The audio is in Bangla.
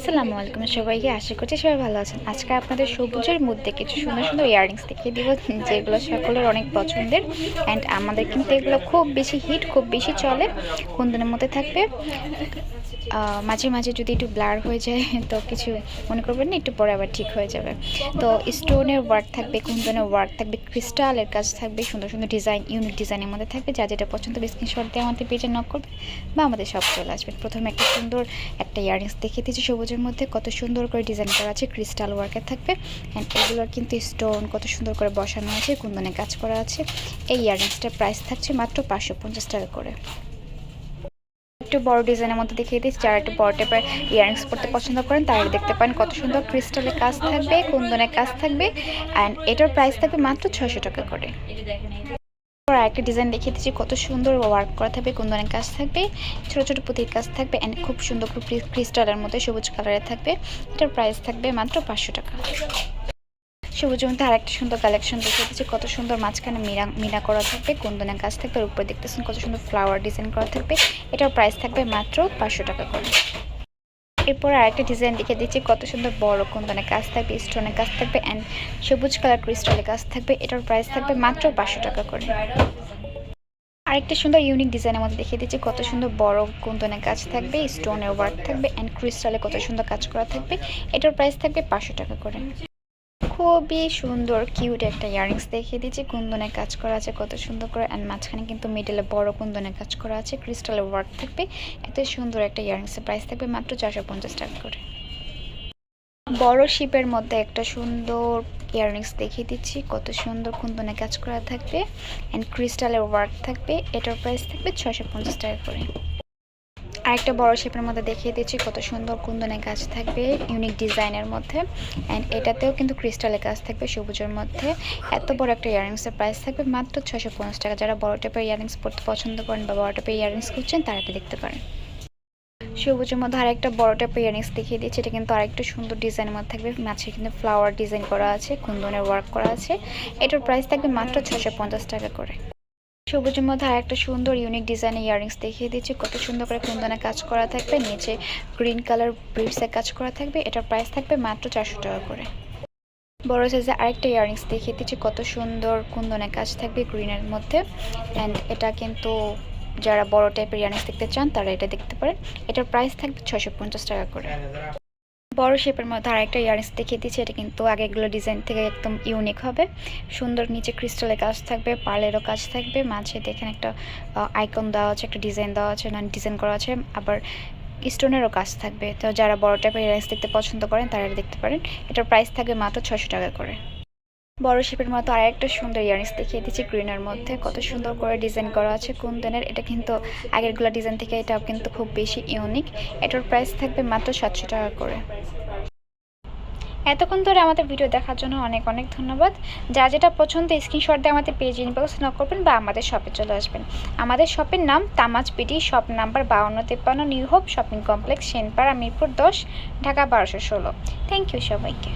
আসসালামু আলাইকুম সবাইকে, আশা করছি সবাই ভালো আছেন। আজকে আপনাদের সবুজের মধ্যে কিছু সুন্দর সুন্দর ইয়াররিংস দেখিয়ে দিব, যেগুলো সকলের অনেক পছন্দের। অ্যান্ড আমাদের কিন্তু এগুলো খুব বেশি হিট, খুব বেশি চলে। কুন্দনের মধ্যে থাকবে। মাঝে মাঝে যদি একটু ব্লার হয়ে যায় তো কিছু মনে করবেন না, একটু পরে আবার ঠিক হয়ে যাবে। তো স্টোনের ওয়ার্ক থাকবে, কুন্দনের ওয়ার্ক থাকবে, ক্রিস্টালের কাজ থাকবে, সুন্দর সুন্দর ডিজাইন, ইউনিক ডিজাইনের মধ্যে থাকবে। যা যেটা পছন্দ হবে স্ক্রিনশট দিয়ে আমাদের পেজে নক করবে বা আমাদের সব চলে আসবেন। প্রথমে একটা সুন্দর একটা ইয়াররিংস দেখিয়ে দিচ্ছি সবুজের মধ্যে, কত সুন্দর করে ডিজাইন করা আছে, ক্রিস্টাল ওয়ার্কের থাকবে। অ্যান্ড এগুলোর কিন্তু স্টোন কত সুন্দর করে বসানো আছে, কুন্দনে কাজ করা আছে। এই ইয়াররিংসটার প্রাইস থাকছে মাত্র 550 টাকা করে। একটু বড় ডিজাইনের মধ্যে দেখিয়ে দিচ্ছি, যারা একটু বড় টাইপের ইয়াররিংস পরতে পছন্দ করেন তারা দেখতে পারেন। কত সুন্দর ক্রিস্টালের কাজ থাকবে, কুন্দনের কাজ থাকবে। অ্যান্ড এটার প্রাইস থাকবে মাত্র 600 টাকা করে। একটা ডিজাইন দেখিয়ে দিচ্ছি, কত সুন্দর ওয়ার্ক করা থাকবে, কুন্দনের কাজ থাকবে, ছোট ছোট পুঁতির কাজ থাকবে। অ্যান্ড খুব সুন্দর ক্রিস্টালের মধ্যে সবুজ কালারের থাকবে। এটার প্রাইস থাকবে মাত্র 500 টাকা। সবুজের মধ্যে আরেকটা সুন্দর কালেকশন দেখিয়ে দিচ্ছি, কত সুন্দর মাঝখানে মিনা করা থাকবে, কুন্দনের কাজ থাকবে। আর উপরে দেখতেছেন কত সুন্দর ফ্লাওয়ার ডিজাইন করা থাকবে। এটার প্রাইস থাকবে মাত্র 500 টাকা করে। এরপর আরেকটা ডিজাইন দেখিয়ে দিচ্ছি, কত সুন্দর বড় কুন্দনের কাজ থাকবে, স্টোনের কাজ থাকবে, অ্যান্ড সবুজ কালার ক্রিস্টালের কাজ থাকবে। এটার প্রাইস থাকবে মাত্র 500 টাকা করে। আরেকটা সুন্দর ইউনিক ডিজাইনের মধ্যে দেখিয়ে দিচ্ছি, কত সুন্দর বড় কুন্দনের কাজ থাকবে, স্টোনের ওয়ার্ক থাকবে, অ্যান্ড ক্রিস্টালে কত সুন্দর কাজ করা থাকবে। এটার প্রাইস থাকবে 500 টাকা করে। খুবই সুন্দর কিউট একটা ইয়াররিংস দেখিয়ে দিচ্ছি, কুন্দনের কাজ করা আছে কত সুন্দর করে। অ্যান্ড মাঝখানে কিন্তু মিডলে বড় কুন্দনের কাজ করা আছে, ক্রিস্টালের ওয়ার্ক থাকবে। এত সুন্দর একটা ইয়াররিংসের প্রাইস থাকবে মাত্র 450 টাকা করে। বড় শিপের মধ্যে একটা সুন্দর ইয়াররিংস দেখিয়ে দিচ্ছি, কত সুন্দর কুন্দনের কাজ করা থাকবে, অ্যান্ড ক্রিস্টালের ওয়ার্ক থাকবে। এটার প্রাইস থাকবে 650 টাকা করে। আরেকটা বড় শেপের মধ্যে দেখিয়ে দিচ্ছি, কত সুন্দর কুন্দনের কাজ থাকবে ইউনিক ডিজাইনের মধ্যে। অ্যান্ড এটাতেও কিন্তু ক্রিস্টালের কাজ থাকবে সবুজের মধ্যে। এত বড় একটা ইয়াররিংসের প্রাইস থাকবে মাত্র 650 টাকা। যারা বড় টাইপের ইয়াররিংস পরতে পছন্দ করেন বা বড় টাইপের ইয়াররিংস খুঁজছেন তারা এটা দেখতে পারেন। সবুজের মধ্যে আরেকটা বড় টাইপের ইয়াররিংস দেখিয়ে দিচ্ছি, এটা কিন্তু আরেকটু সুন্দর ডিজাইনের মধ্যে থাকবে। মাঝে কিন্তু ফ্লাওয়ার ডিজাইন করা আছে, কুন্দনের ওয়ার্ক করা আছে। এটার প্রাইস থাকবে মাত্র 650 টাকা করে। সবুজের মধ্যে আরেকটা সুন্দর ইউনিক ডিজাইনের ইয়াররিংস দেখিয়ে দিচ্ছি, কত সুন্দর করে কুন্দনের কাজ করা থাকবে, নিচে গ্রিন কালার ব্রিডসের কাজ করা থাকবে। এটার প্রাইস থাকবে মাত্র 400 টাকা করে। বড় সাইজে আরেকটা ইয়াররিংস দেখিয়ে দিচ্ছি, কত সুন্দর কুন্দনের কাজ থাকবে গ্রিনের মধ্যে। অ্যান্ড এটা কিন্তু যারা বড় টাইপের ইয়াররিংস দেখতে চান তারা এটা দেখতে পারেন। এটার প্রাইস থাকবে 650 টাকা করে। বড় শেপের মধ্যে আরেকটা ইয়াররিংস দেখিয়ে দিচ্ছি, এটা কিন্তু আগেগুলো ডিজাইন থেকে একদম ইউনিক হবে। সুন্দর নিচে ক্রিস্টালের কাজ থাকবে, পার্লেরও কাজ থাকবে। মাঝে দেখেন একটা আইকন দেওয়া আছে, একটা ডিজাইন দেওয়া আছে, ডিজাইন করা আছে, আবার স্টোনেরও কাজ থাকবে। তো যারা বড় টাইপের ইয়াররিংস দেখতে পছন্দ করেন তারা এটা দেখতে পারেন। এটার প্রাইস থাকবে মাত্র 600 টাকা করে। বড় শেপের মতো আরেকটা সুন্দর ইয়াররিংস দেখিয়ে দিচ্ছি, গ্রিনের মধ্যে কত সুন্দর করে ডিজাইন করা আছে কুন্দনের। এটা কিন্তু আগেরগুলো ডিজাইন থেকে এটাও কিন্তু খুব বেশি ইউনিক। এটার প্রাইস থাকবে মাত্র 700 টাকা করে। এতক্ষণ ধরে আমাদের ভিডিও দেখার জন্য অনেক অনেক ধন্যবাদ। যা যেটা পছন্দ স্ক্রিনশট দিয়ে আমাদের পেজ ইনবক্স নক করবেন বা আমাদের শপে চলে আসবেন। আমাদের শপের নাম Tamaz BD, shop number 5253 new hope shopping complex, Senpara, Mirpur 10, Dhaka 1216। Thank you সবাইকে।